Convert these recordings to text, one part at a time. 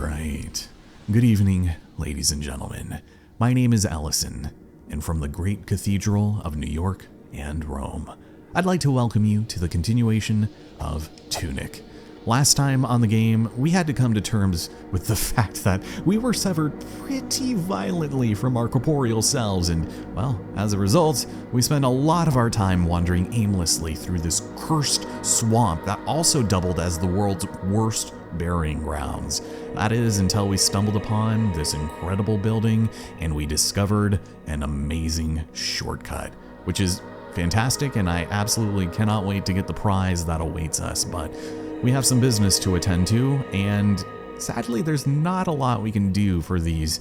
Alright. Good evening, ladies and gentlemen. My name is Allison, and from the great Cathedral of New York and Rome, I'd like to welcome you to the continuation of Tunic. Last time on the game, we had to come to terms with the fact that we were severed pretty violently from our corporeal selves, and, well, as a result, we spent a lot of our time wandering aimlessly through this cursed swamp that also doubled as the world's worst burying grounds. That is until we stumbled upon this incredible building and we discovered an amazing shortcut, which is fantastic, and I absolutely cannot wait to get the prize that awaits us, but we have some business to attend to, and sadly there's not a lot we can do for these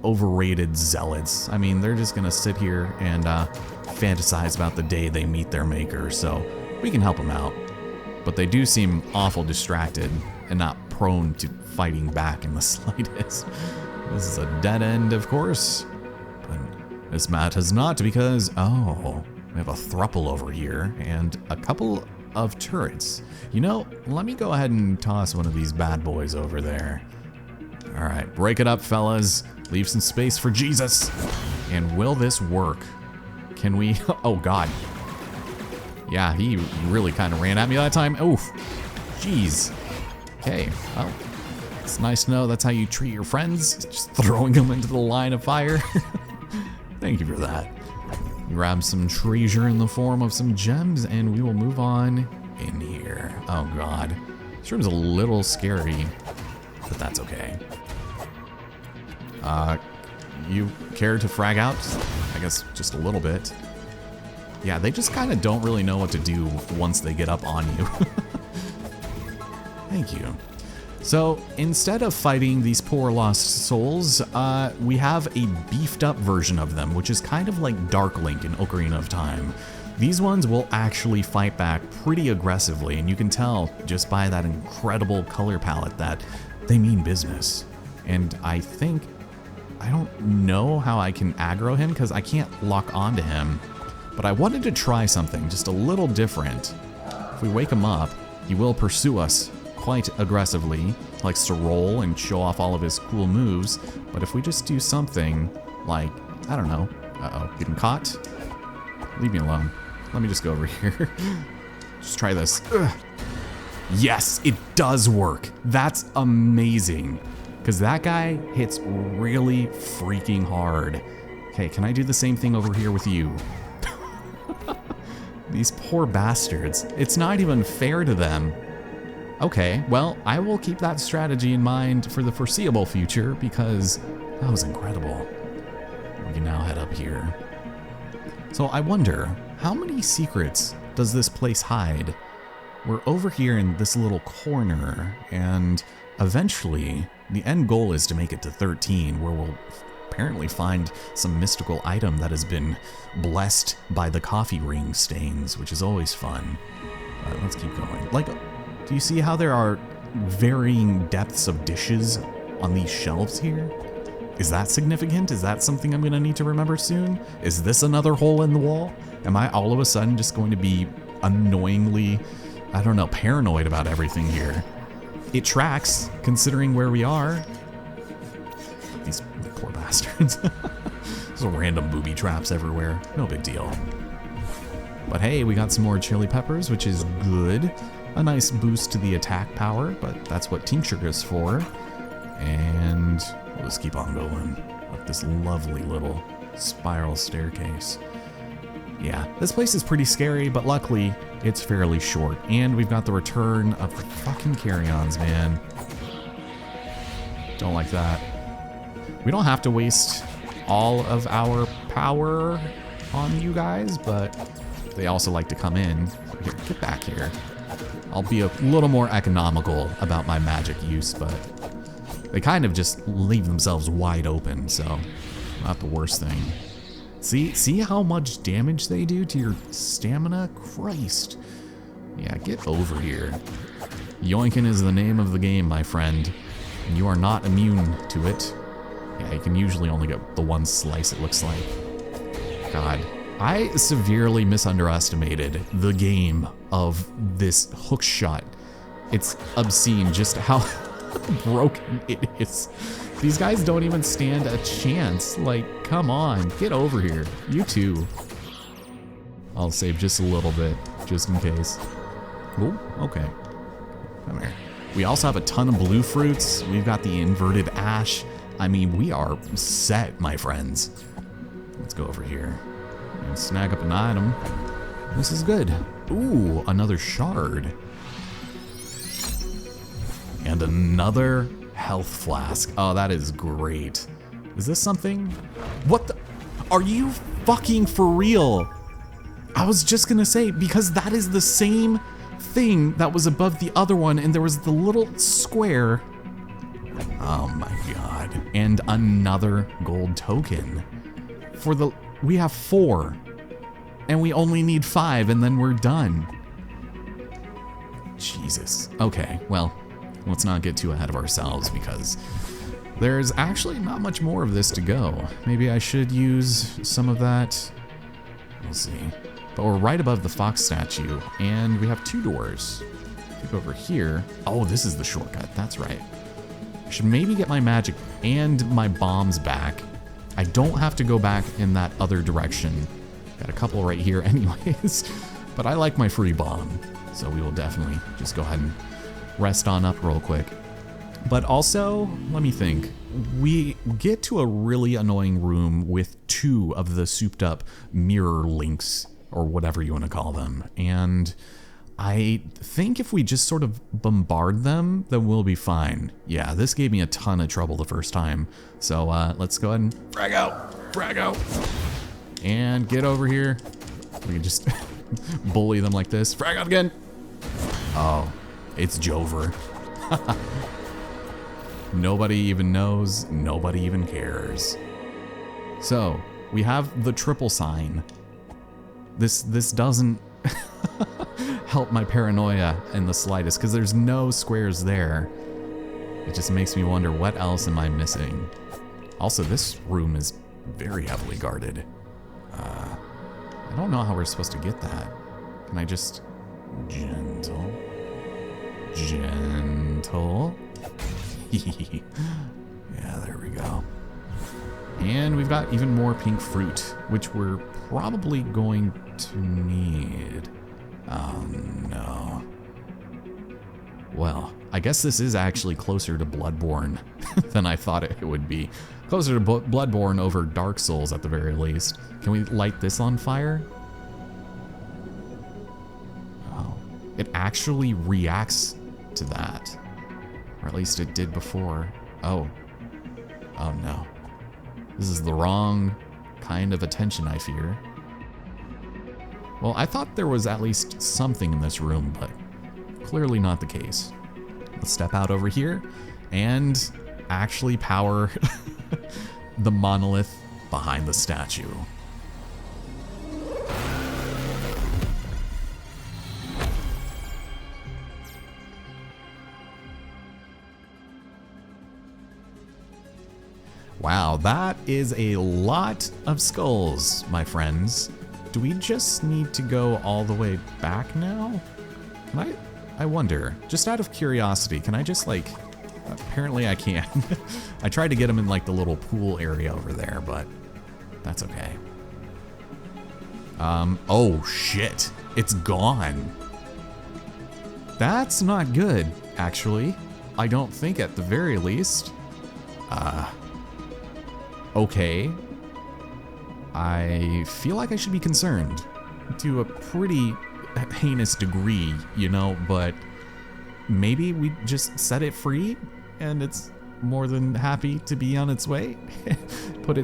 overrated zealots. I mean, they're just gonna sit here and fantasize about the day they meet their maker, so we can help them out. But they do seem awful distracted and not prone to fighting back in the slightest. This is a dead end, of course, but this matters not because, oh, we have a thruple over here and a couple of turrets. You know, let me go ahead and toss one of these bad boys over there. All right, break it up, fellas. Leave some space for Jesus. And will this work? Can we? Oh, God. Yeah, he really kind of ran at me that time. Oof. Jeez. Okay, well, it's nice to know that's how you treat your friends. Just throwing them into the line of fire. Thank you for that. Grab some treasure in the form of some gems, and we will move on in here. Oh God, this room's a little scary, but that's okay. You care to frag out? I guess just a little bit. Yeah, they just kind of don't really know what to do once they get up on you. Thank you. So instead of fighting these poor lost souls, we have a beefed up version of them, which is kind of like Dark Link in Ocarina of Time. These ones will actually fight back pretty aggressively, and you can tell just by that incredible color palette that they mean business. And I think, I don't know how I can aggro him because I can't lock onto him, but I wanted to try something just a little different. If we wake him up, he will pursue us quite aggressively. He likes to roll and show off all of his cool moves, but if we just do something like, I don't know, getting caught? Leave me alone. Let me just go over here. Just try this. Ugh. Yes, it does work. That's amazing, because that guy hits really freaking hard. Okay, can I do the same thing over here with you? These poor bastards. It's not even fair to them. Okay, well, I will keep that strategy in mind for the foreseeable future because that was incredible. We can now head up here. So I wonder, how many secrets does this place hide? We're over here in this little corner, and eventually the end goal is to make it to 13, where we'll apparently find some mystical item that has been blessed by the coffee ring stains, which is always fun. Let's keep going. Like, do you see how there are varying depths of dishes on these shelves here? Is that significant? Is that something I'm gonna need to remember soon? Is this another hole in the wall? Am I all of a sudden just going to be annoyingly, I don't know, paranoid about everything here? It tracks, considering where we are. These poor bastards. There's random booby traps everywhere. No big deal. But hey, we got some more chili peppers, which is good. A nice boost to the attack power, but that's what tincture is for. And we'll just keep on going up this lovely little spiral staircase. Yeah, this place is pretty scary, but luckily it's fairly short. And we've got the return of the fucking carry-ons, man. Don't like that. We don't have to waste all of our power on you guys, but they also like to come in. Here, get back here. I'll be a little more economical about my magic use, but they kind of just leave themselves wide open, so not the worst thing. See how much damage they do to your stamina? Christ. Yeah, get over here. Yoinkin is the name of the game, my friend, and you are not immune to it. Yeah, you can usually only get the one slice, it looks like. God. I severely misunderestimated the game of this hook shot. It's obscene just how broken it is. These guys don't even stand a chance. Like, come on, get over here. You too. I'll save just a little bit, just in case. Oh, okay. Come here. We also have a ton of blue fruits. We've got the inverted ash. I mean, we are set, my friends. Let's go over here and snag up an item. This is good. Ooh, another shard. And another health flask. Oh, that is great. Is this something? What the? Are you fucking for real? I was just gonna say, because that is the same thing that was above the other one, and there was the little square. Oh my god. And another gold token. We have 4. And we only need 5, and then we're done. Jesus. Okay, well, let's not get too ahead of ourselves, because there's actually not much more of this to go. Maybe I should use some of that. We'll see. But we're right above the fox statue, and we have 2 doors. Go over here. Oh, this is the shortcut. That's right. I should maybe get my magic and my bombs back. I don't have to go back in that other direction. Got a couple right here anyways, but I like my free bomb. So we will definitely just go ahead and rest on up real quick. But also, let me think. We get to a really annoying room with 2 of the souped up mirror links, or whatever you want to call them. And I think if we just sort of bombard them, then we'll be fine. Yeah, this gave me a ton of trouble the first time. So let's go ahead and frag out, and get over here. We can just bully them like this. Frag out again. Oh, it's Jover. Nobody even knows, nobody even cares. So, we have the triple sign. This doesn't help my paranoia in the slightest, because there's no squares there. It just makes me wonder, what else am I missing? Also, this room is very heavily guarded. I don't know how we're supposed to get that. Can I just... Gentle. Yeah, there we go. And we've got even more pink fruit, which we're probably going to need. Oh no. Well, I guess this is actually closer to Bloodborne than I thought it would be. Closer to Bloodborne over Dark Souls at the very least. Can we light this on fire? Oh, it actually reacts to that. Or at least it did before. Oh. Oh no. This is the wrong kind of attention, I fear. Well, I thought there was at least something in this room, but clearly not the case. Let's step out over here and actually power the monolith behind the statue. Wow, that is a lot of skulls, my friends. Do we just need to go all the way back now? I wonder, just out of curiosity, can I just like, apparently I can. I tried to get them in like the little pool area over there, but that's okay. Oh shit, it's gone. That's not good, actually. I don't think at the very least. Okay. I feel like I should be concerned to a pretty heinous degree, you know, but maybe we just set it free and it's more than happy to be on its way. Get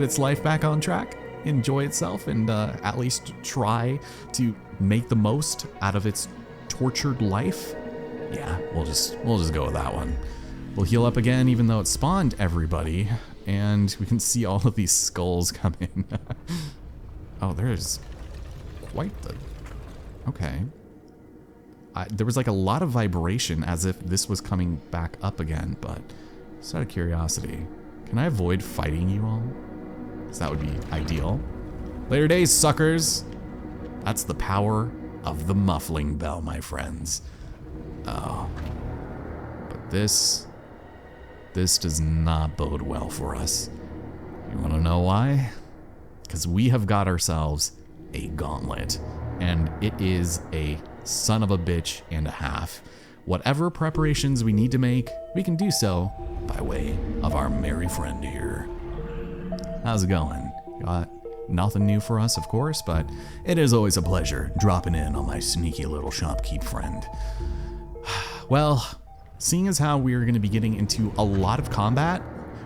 its life back on track, enjoy itself, and at least try to make the most out of its tortured life. Yeah, we'll just go with that one. We'll heal up again, even though it spawned everybody. And we can see all of these skulls come in. Oh, there's quite the... Okay. There was like a lot of vibration as if this was coming back up again, but just out of curiosity, can I avoid fighting you all? Because that would be ideal. Later days, suckers! That's the power of the muffling bell, my friends. Oh. But This does not bode well for us. You want to know why? Because we have got ourselves a gauntlet, and it is a son of a bitch and a half. Whatever preparations we need to make, we can do so by way of our merry friend here. How's it going? Got nothing new for us, of course, but it is always a pleasure dropping in on my sneaky little shopkeep friend. Well, seeing as how we're going to be getting into a lot of combat,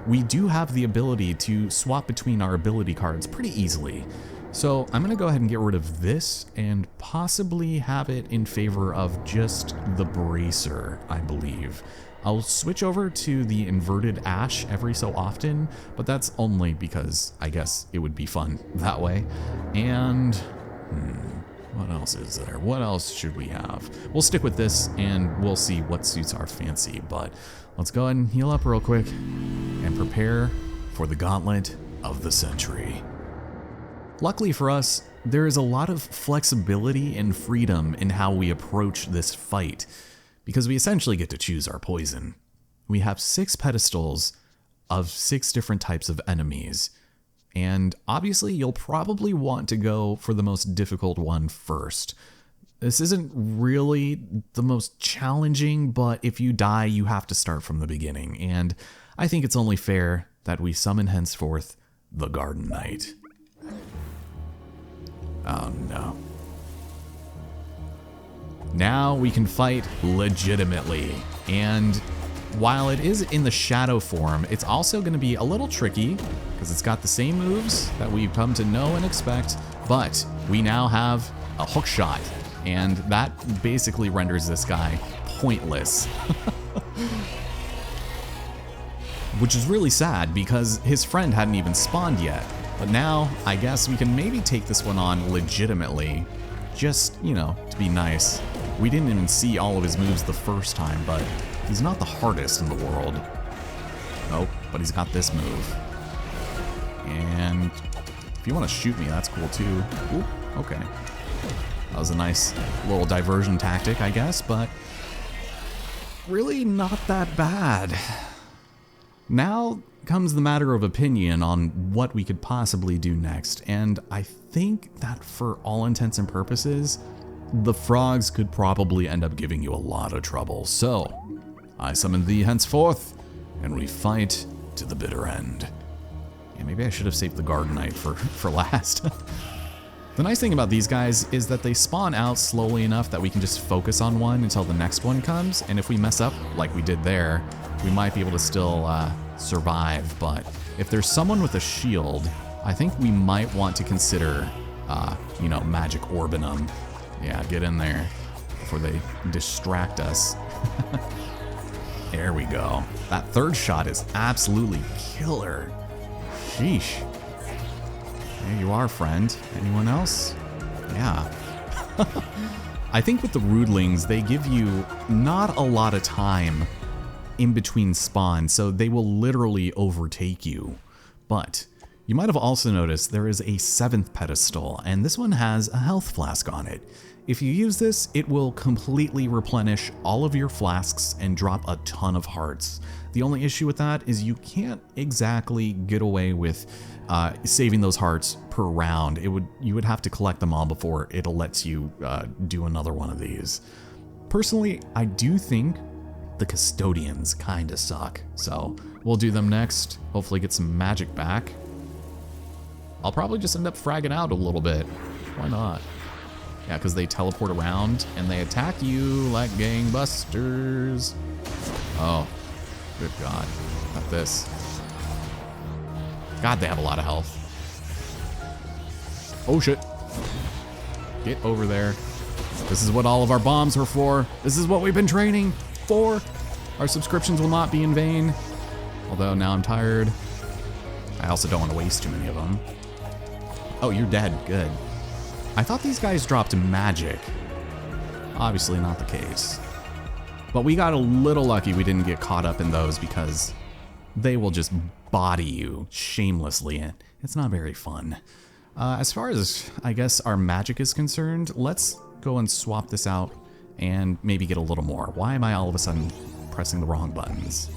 we do have the ability to swap between our ability cards pretty easily. So I'm going to go ahead and get rid of this and possibly have it in favor of just the bracer, I believe. I'll switch over to the inverted ash every so often, but that's only because I guess it would be fun that way. And what else is there? What else should we have? We'll stick with this and we'll see what suits our fancy, but let's go ahead and heal up real quick and prepare for the gauntlet of the century. Luckily for us, there is a lot of flexibility and freedom in how we approach this fight, because we essentially get to choose our poison. We have 6 pedestals of 6 different types of enemies, and obviously you'll probably want to go for the most difficult one first. This isn't really the most challenging, but if you die, you have to start from the beginning, and I think it's only fair that we summon henceforth the Garden Knight. Oh no. Now we can fight legitimately, and while it is in the shadow form, it's also going to be a little tricky because it's got the same moves that we've come to know and expect, but we now have a hook shot, and that basically renders this guy pointless. Which is really sad because his friend hadn't even spawned yet. But now, I guess we can maybe take this one on legitimately, just, you know, to be nice. We didn't even see all of his moves the first time, but he's not the hardest in the world. Nope, but he's got this move. And if you want to shoot me, that's cool too. Ooh, okay. That was a nice little diversion tactic, I guess, but really not that bad. Now comes the matter of opinion on what we could possibly do next, and I think that for all intents and purposes, the frogs could probably end up giving you a lot of trouble. So, I summon thee henceforth, and we fight to the bitter end. Yeah, maybe I should have saved the Garden Knight for last. The nice thing about these guys is that they spawn out slowly enough that we can just focus on one until the next one comes, and if we mess up like we did there, we might be able to still survive, but if there's someone with a shield, I think we might want to consider, you know, magic orbing them. Yeah, get in there before they distract us. There we go. That third shot is absolutely killer. Sheesh. There you are, friend. Anyone else? Yeah. I think with the Rudlings, they give you not a lot of time in between spawns, so they will literally overtake you. But you might have also noticed there is a 7th pedestal, and this one has a health flask on it. If you use this, it will completely replenish all of your flasks and drop a ton of hearts. The only issue with that is you can't exactly get away with saving those hearts per round. You would have to collect them all before it'll let you do another one of these. Personally, I do think the custodians kinda suck, so we'll do them next, hopefully get some magic back. I'll probably just end up fragging out a little bit. Why not? Yeah, because they teleport around and they attack you like gangbusters. Oh, good God. Not this. God, they have a lot of health. Oh shit. Get over there. This is what all of our bombs are for. This is what we've been training for. Our subscriptions will not be in vain. Although now I'm tired. I also don't want to waste too many of them. Oh, you're dead. Good. I thought these guys dropped magic. Obviously not the case. But we got a little lucky we didn't get caught up in those because they will just body you shamelessly, and it's not very fun. As far as, I guess, our magic is concerned, let's go and swap this out and maybe get a little more. Why am I all of a sudden pressing the wrong buttons.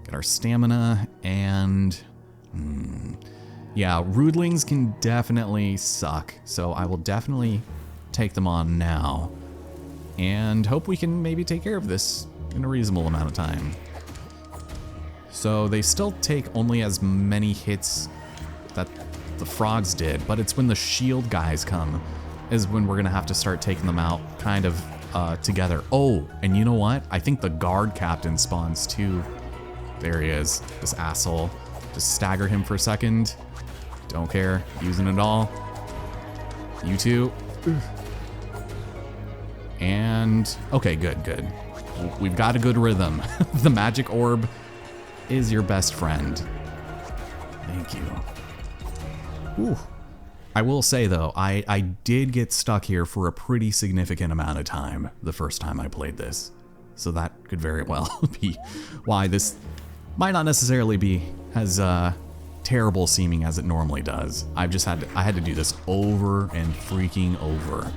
Get our stamina and... yeah, rudlings can definitely suck, so I will definitely take them on now. And hope we can maybe take care of this in a reasonable amount of time. So they still take only as many hits that the frogs did, but it's when the shield guys come is when we're gonna have to start taking them out kind of together. Oh, and you know what? I think the guard captain spawns too. There he is, this asshole. Just stagger him for a second. Don't care, using it all. You two. And, okay, good. We've got a good rhythm. The magic orb is your best friend. Thank you. Whew. I will say though, I did get stuck here for a pretty significant amount of time the first time I played this. So that could very well be why this might not necessarily be as terrible seeming as it normally does. I had to do this over and freaking over.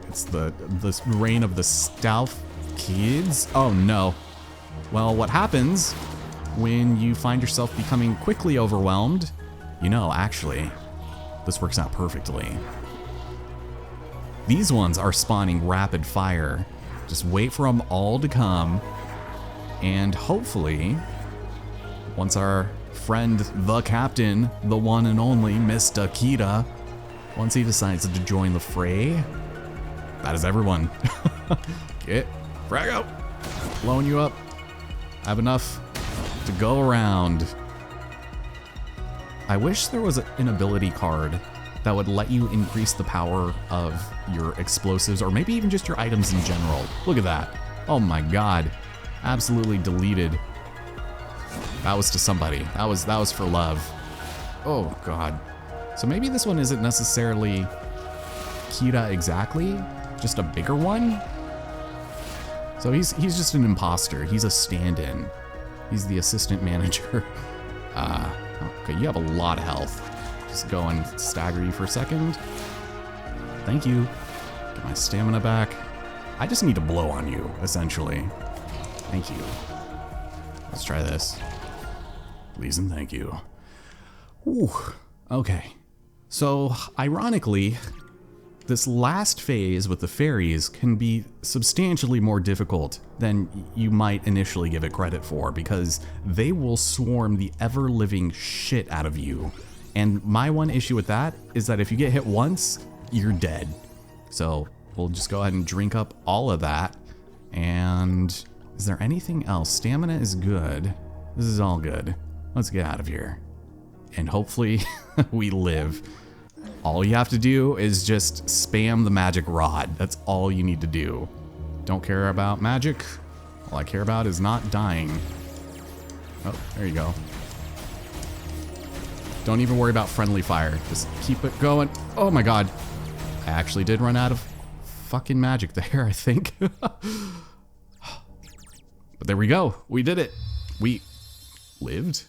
It's the reign of the stealth kids. Oh no. Well, what happens when you find yourself becoming quickly overwhelmed? You know, actually, this works out perfectly. These ones are spawning rapid fire. Just wait for them all to come. And hopefully, once our friend, the captain, the one and only Mr. Kita, once he decides to join the fray, that is everyone. Get frag out. Blowing you up. I have enough to go around. I wish there was an ability card that would let you increase the power of your explosives, or maybe even just your items in general. Look at that. Oh my god. Absolutely deleted. That was to somebody. That was for love. Oh god. So maybe this one isn't necessarily Kita exactly, just a bigger one? So he's just an imposter. He's a stand-in. He's the assistant manager. Okay, you have a lot of health. Just go and stagger you for a second. Thank you. Get my stamina back. I just need to blow on you, essentially. Thank you. Let's try this. Please and thank you. Ooh, okay. So, ironically, this last phase with the fairies can be substantially more difficult than you might initially give it credit for, because they will swarm the ever-living shit out of you. And my one issue with that is that if you get hit once, you're dead. So we'll just go ahead and drink up all of that. And is there anything else? Stamina is good. This is all good. Let's get out of here. And hopefully we live. All you have to do is just spam the magic rod. That's all you need to do. Don't care about magic. All I care about is not dying. Oh, there you go. Don't even worry about friendly fire. Just keep it going. Oh my god. I actually did run out of fucking magic there, I think. But there we go. We did it. We lived.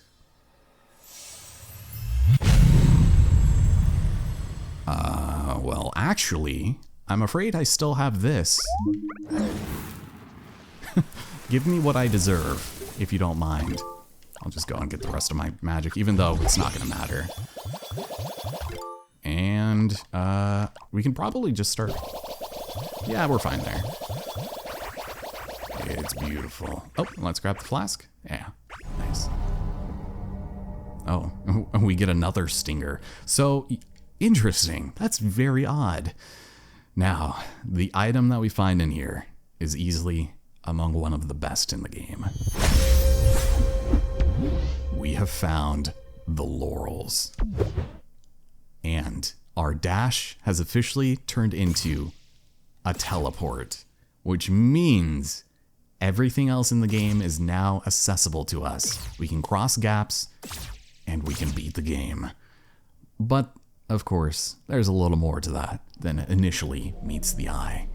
Well, actually, I'm afraid I still have this. Give me what I deserve, if you don't mind. I'll just go and get the rest of my magic, even though it's not gonna matter. And, we can probably just start... Yeah, we're fine there. It's beautiful. Oh, let's grab the flask. Yeah, nice. Oh, we get another stinger. So... Interesting. That's very odd. Now, the item that we find in here is easily among one of the best in the game. We have found the laurels. And our dash has officially turned into a teleport, which means everything else in the game is now accessible to us. We can cross gaps and we can beat the game. But of course, there's a little more to that than initially meets the eye.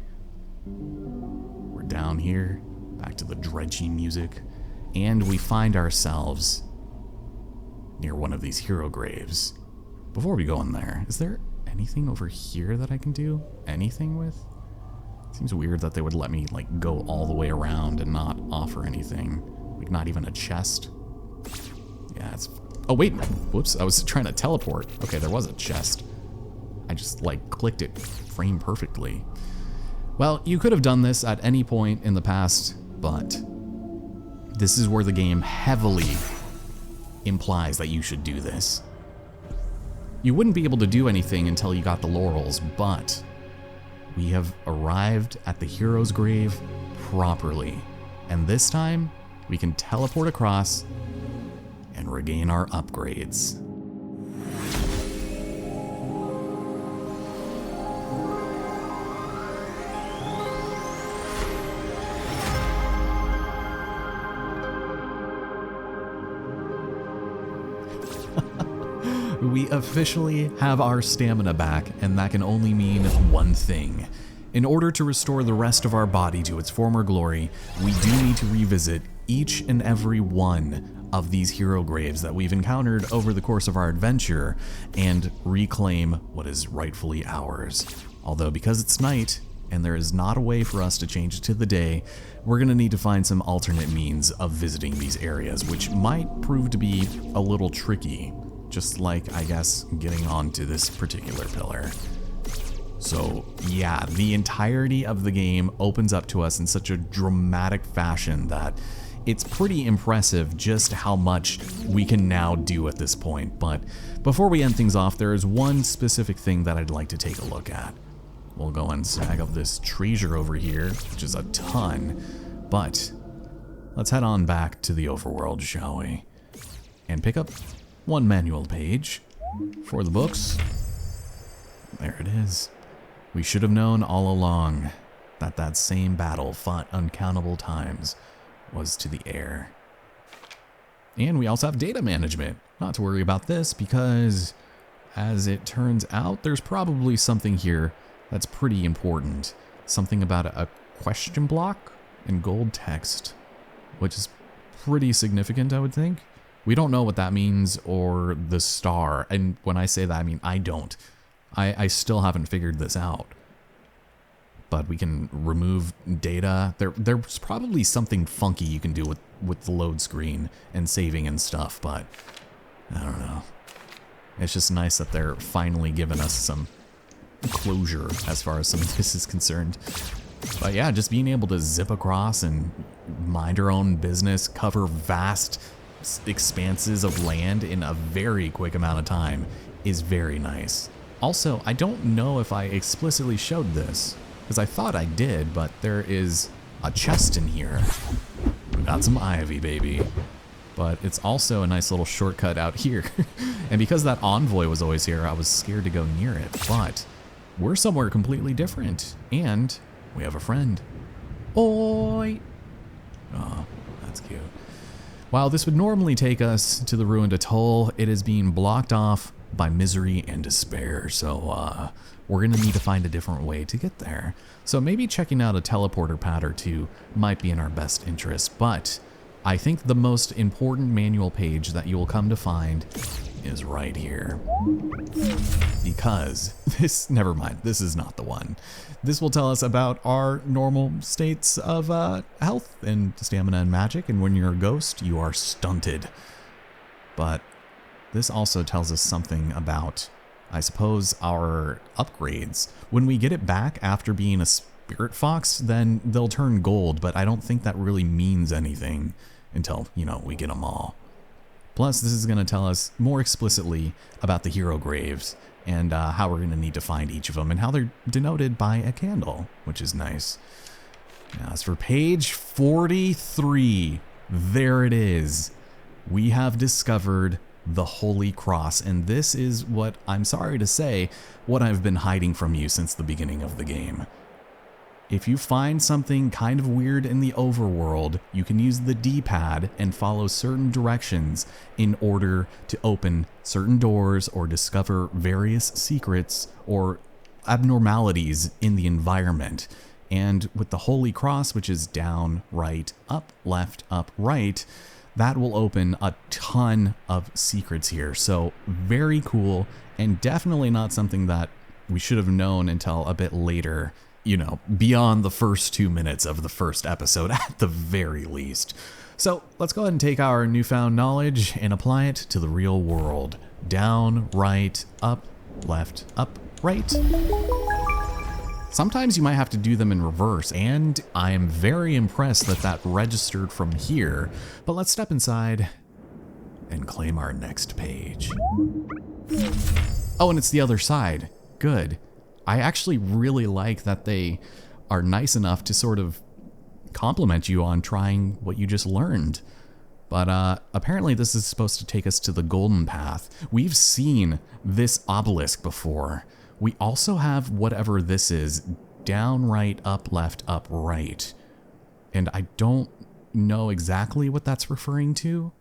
We're down here, back to the dredgy music, and we find ourselves near one of these hero graves. Before we go in there, is there anything over here that I can do anything with? Seems weird that they would let me, like, go all the way around and not offer anything. Like, not even a chest. Yeah, it's... Oh, wait. Whoops. I was trying to teleport. Okay, there was a chest. I just, like, clicked it frame perfectly. Well, you could have done this at any point in the past, but this is where the game heavily implies that you should do this. You wouldn't be able to do anything until you got the laurels, but we have arrived at the hero's grave properly. And this time, we can teleport across and regain our upgrades. We officially have our stamina back, and that can only mean one thing. In order to restore the rest of our body to its former glory, we do need to revisit each and every one of these hero graves that we've encountered over the course of our adventure and reclaim what is rightfully ours. Although because it's night and there is not a way for us to change it to the day, we're going to need to find some alternate means of visiting these areas, which might prove to be a little tricky. Just like, I guess, getting onto this particular pillar. So, yeah, the entirety of the game opens up to us in such a dramatic fashion that it's pretty impressive just how much we can now do at this point. But before we end things off, there is one specific thing that I'd like to take a look at. We'll go and snag up this treasure over here, which is a ton. But let's head on back to the overworld, shall we? And pick up one manual page for the books. There it is. We should have known all along that that same battle fought uncountable times was to the air. And we also have data management. Not to worry about this because, as it turns out, there's probably something here that's pretty important. Something about a question block in gold text, which is pretty significant, I would think. We don't know what that means, or the star. And when I say that, I mean I don't. I still haven't figured this out. But we can remove data. There's probably something funky you can do with the load screen and saving and stuff, but I don't know. It's just nice that they're finally giving us some closure as far as some of this is concerned. But yeah, just being able to zip across and mind our own business, cover vast expanses of land in a very quick amount of time is very nice. Also, I don't know if I explicitly showed this, because I thought I did, but there is a chest in here. We got some ivy, baby. But it's also a nice little shortcut out here. And because that envoy was always here, I was scared to go near it. But we're somewhere completely different, and we have a friend. Oi! Oh, that's cute. While this would normally take us to the ruined atoll, it is being blocked off by misery and despair, so we're gonna need to find a different way to get there. So maybe checking out a teleporter pad or two might be in our best interest, but I think the most important manual page that you will come to find is right here. Because never mind, this is not the one. This will tell us about our normal states of health and stamina and magic, and when you're a ghost, you are stunted. But this also tells us something about, I suppose, our upgrades. When we get it back after being a spirit fox, then they'll turn gold, but I don't think that really means anything until, you know, we get them all. Plus, this is going to tell us more explicitly about the hero graves and how we're going to need to find each of them and how they're denoted by a candle, which is nice. Now, as for page 43, there it is. We have discovered the Holy Cross, and this is what, I'm sorry to say, what I've been hiding from you since the beginning of the game. If you find something kind of weird in the overworld, you can use the D-pad and follow certain directions in order to open certain doors or discover various secrets or abnormalities in the environment. And with the Holy Cross, which is down, right, up, left, up, right, that will open a ton of secrets here. So very cool, and definitely not something that we should have known until a bit later you know, beyond the first 2 minutes of the first episode at the very least. So let's go ahead and take our newfound knowledge and apply it to the real world. Down, right, up, left, up, right. Sometimes you might have to do them in reverse, and I am very impressed that that registered from here. But let's step inside and claim our next page. Oh, and it's the other side. Good. I actually really like that they are nice enough to sort of compliment you on trying what you just learned. But apparently this is supposed to take us to the golden path. We've seen this obelisk before. We also have whatever this is, down, right, up, left, up, right. And I don't know exactly what that's referring to,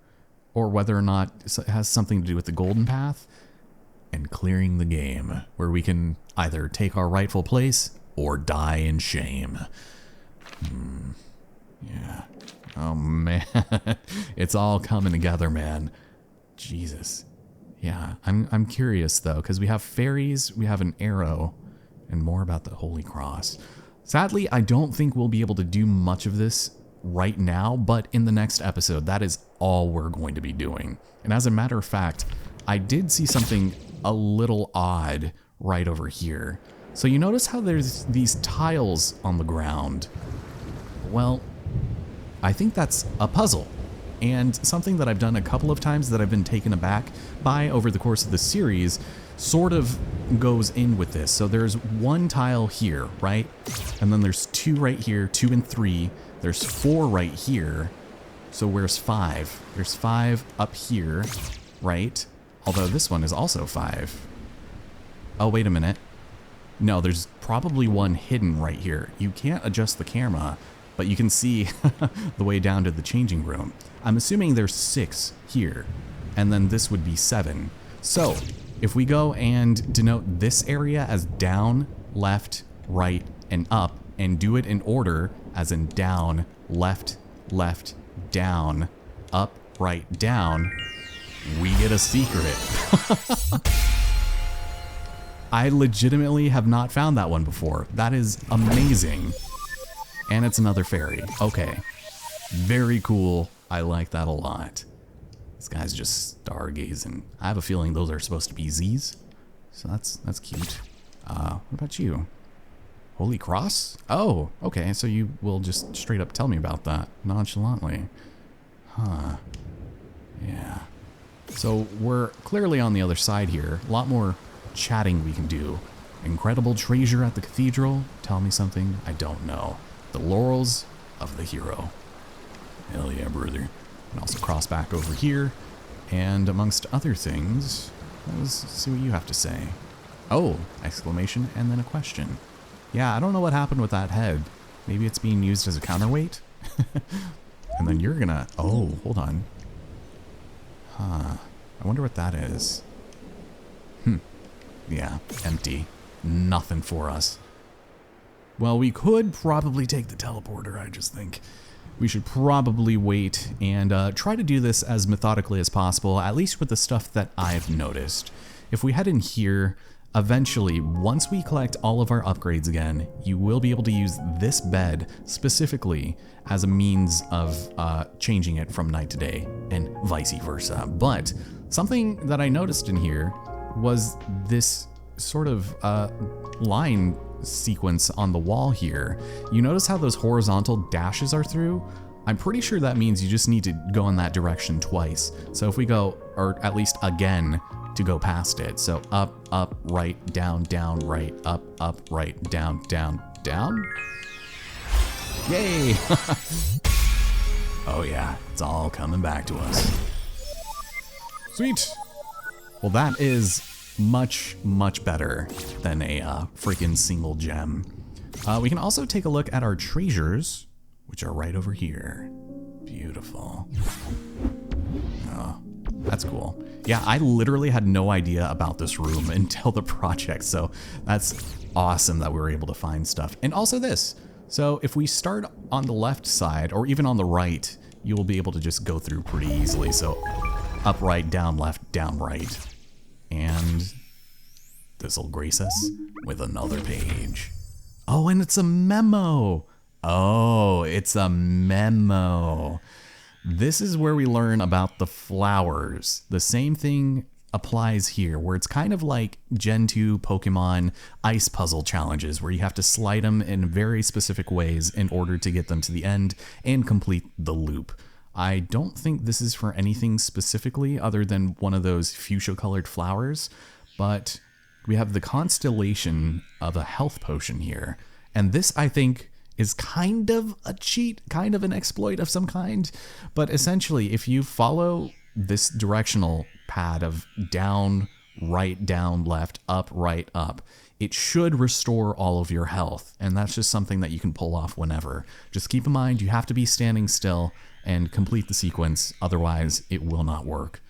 or whether or not it has something to do with the golden path. And clearing the game, where we can either take our rightful place or die in shame. Yeah. Oh man, it's all coming together, man. Jesus. Yeah, I'm curious though, because we have fairies, we have an arrow, and more about the Holy Cross. Sadly, I don't think we'll be able to do much of this right now, but in the next episode, that is all we're going to be doing. And as a matter of fact, I did see something a little odd right over here. So you notice how there's these tiles on the ground? Well, I think that's a puzzle, and something that I've done a couple of times that I've been taken aback by over the course of the series sort of goes in with this. So there's one tile here, right? And then there's 2 right here, 2 and 3. There's 4 right here. So where's 5? There's 5 up here, right? Although this one is also 5. Oh, wait a minute. No, there's probably one hidden right here. You can't adjust the camera, but you can see the way down to the changing room. I'm assuming there's 6 here, and then this would be 7. So if we go and denote this area as down, left, right, and up, and do it in order, as in down, left, left, down, up, right, down, we get a secret. I legitimately have not found that one before. That is amazing. And it's another fairy. Okay. Very cool. I like that a lot. This guy's just stargazing. I have a feeling those are supposed to be Z's. So that's cute. What about you? Holy Cross? Oh, okay. So you will just straight up tell me about that nonchalantly. Huh. Yeah. So we're clearly on the other side here. A lot more chatting we can do. Incredible treasure at the cathedral. Tell me something I don't know. The laurels of the hero. Hell yeah, brother. And also cross back over here. And amongst other things, let's see what you have to say. Oh, exclamation and then a question. Yeah, I don't know what happened with that head. Maybe it's being used as a counterweight? And then you're gonna... Oh, hold on. Huh. I wonder what that is. Yeah, empty. Nothing for us. Well, we could probably take the teleporter, I just think. We should probably wait and try to do this as methodically as possible, at least with the stuff that I've noticed. If we head in here, eventually, once we collect all of our upgrades again, you will be able to use this bed specifically as a means of changing it from night to day and vice versa. But something that I noticed in here was this sort of line sequence on the wall here. You notice how those horizontal dashes are through? I'm pretty sure that means you just need to go in that direction twice. So if we go, or at least again, to go past it. So up, up, right, down, right, up, right, down, down. Yay! Oh yeah, it's all coming back to us. Sweet! Well, that is much, much better than a freaking single gem. We can also take a look at our treasures, which are right over here. Beautiful. Oh, that's cool. Yeah, I literally had no idea about this room until the project, so that's awesome that we were able to find stuff. And also this. So if we start on the left side, or even on the right, you will be able to just go through pretty easily. So up, right, down, left, down, right. And this'll grace us with another page. Oh, and it's a memo. Oh, it's a memo. This is where we learn about the flowers. The same thing applies here, where it's kind of like Gen 2 Pokemon ice puzzle challenges, where you have to slide them in very specific ways in order to get them to the end and complete the loop. I don't think this is for anything specifically other than one of those fuchsia colored flowers, but we have the constellation of a health potion here. And this, I think, is kind of a cheat, kind of an exploit of some kind. But essentially, if you follow this directional pad of down, right, down, left, up, right, up, it should restore all of your health. And that's just something that you can pull off whenever. Just keep in mind, you have to be standing still and complete the sequence. Otherwise, it will not work.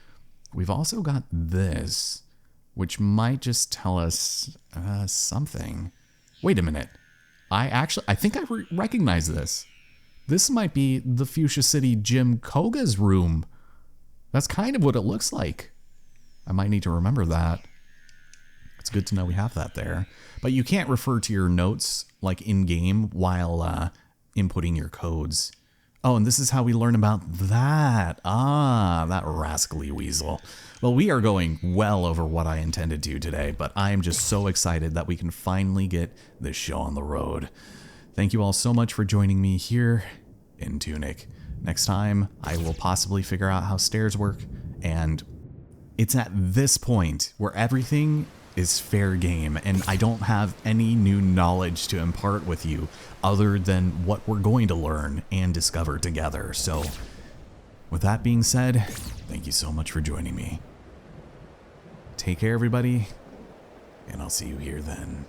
We've also got this, which might just tell us something. Wait a minute. I think I recognize this. This might be the Fuchsia City Jim Koga's room. That's kind of what it looks like. I might need to remember that. It's good to know we have that there. But you can't refer to your notes like in-game while inputting your codes. Oh, and this is how we learn about that. Ah, that rascally weasel. Well, we are going well over what I intended to today, but I am just so excited that we can finally get this show on the road. Thank you all so much for joining me here in Tunic. Next time, I will possibly figure out how stairs work, and it's at this point where everything is fair game, and I don't have any new knowledge to impart with you other than what we're going to learn and discover together. So, with that being said, thank you so much for joining me. Take care, everybody, and I'll see you here then.